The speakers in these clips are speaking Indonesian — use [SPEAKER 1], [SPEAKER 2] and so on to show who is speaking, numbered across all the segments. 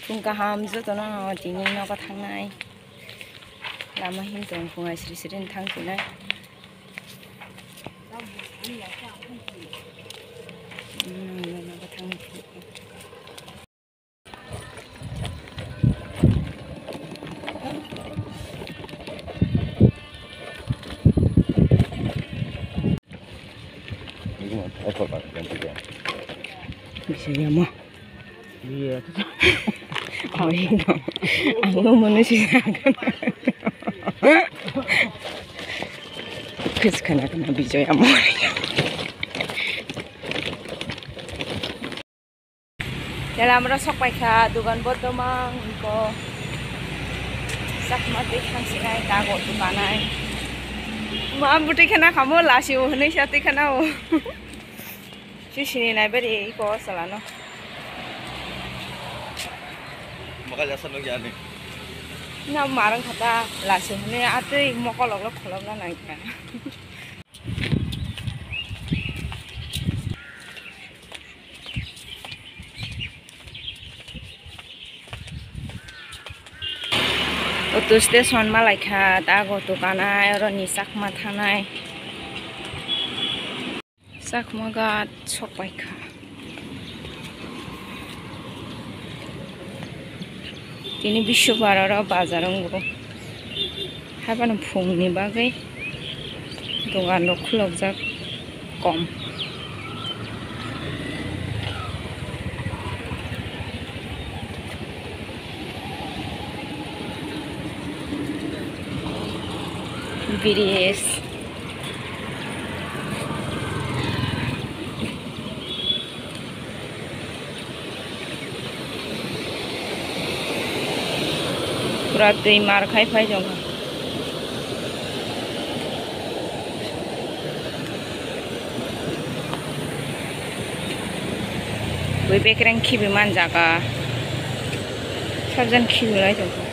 [SPEAKER 1] फुंका हामजो तो ना दिनै नगा थांनाय लामा हिमजों फुङा स्रि स्रि थांफिनाय नगा थांफिनाय bisa ya mah iya oh iya aku manusia kes kana kana bijo ya mah dalam rasa pakai dugaan bodomang ko sak mati kansi nai tago dukanai ma buti kana kamu lasiu hene sati kana o sini nai beri ko salano
[SPEAKER 2] makal jasan lagi ane
[SPEAKER 1] na marang kata lasiu hene ate mokol lok kholom na nai ka Otu station malaika tago tukana ero ni sakma thanai sakma ga chokpaika tini bishwabarara bazarango haban phungni bagai dogan no khulokjak kom BDS pura tui mar khai phai jong bui bekrang khibi man jaga sabjan khibi lai jong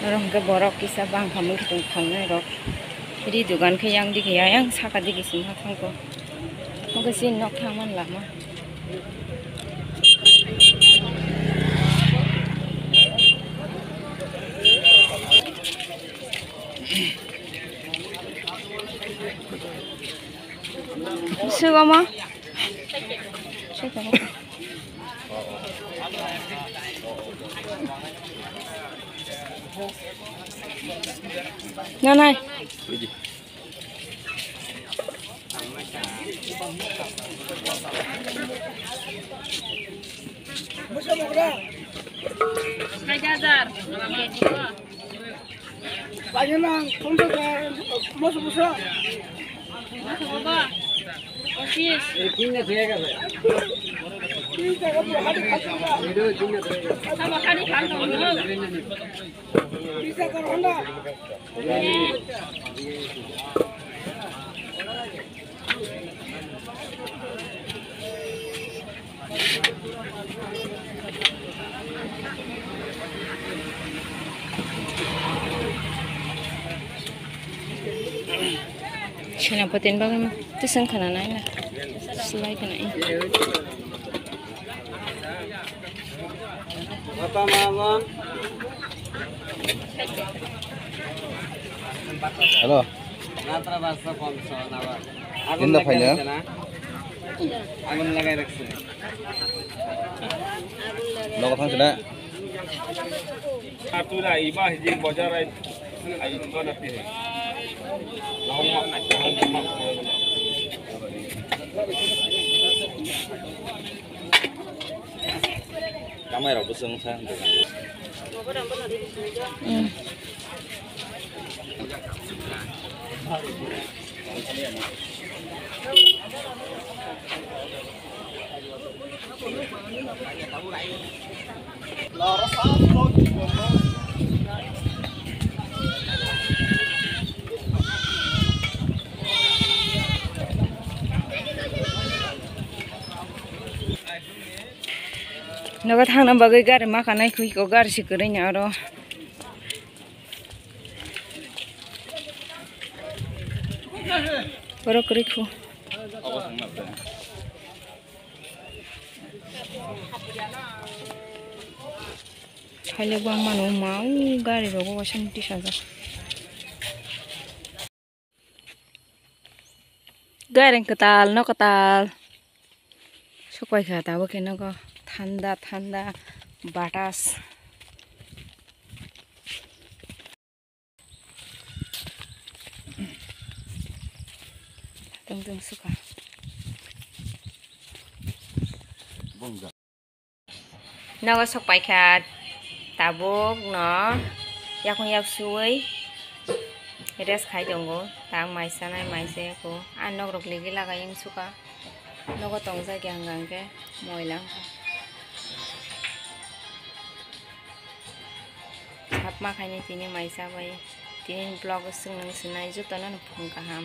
[SPEAKER 1] orang ke borok kisah bang kamu hitung kangen rok jadi dugaan ke yang dikit ya yang saka dikit sih makang ko mau kesini nok taman lama suka mah suka Nah, này. Senapatin bang itu sengkana nanya selai kena ini.
[SPEAKER 2] apa mama halo natra bahasa komso nawa agun lagai rakse logo thang sana atura iba ji bazar ai ko nati hai lahong mak kamera busung sang
[SPEAKER 1] Naga thang na bagai gari makanai kui ko gari sikure nyaro. Boro kuriku. Haile bang manu mau gari rogo wasan tisaja. Gari ketal no ketal. Sukai kata bo kena ko ठंडा ठंडा बातास teng suka naga sok pai khat tabuk no yakung yak suai res khai dongo tang mai sanai mai se ko anok rok legi lagayin suka nogo tongja gyang ke moilang hap ma khaini tini maisa bai tini blog sung nang sunai juta nan phung kaham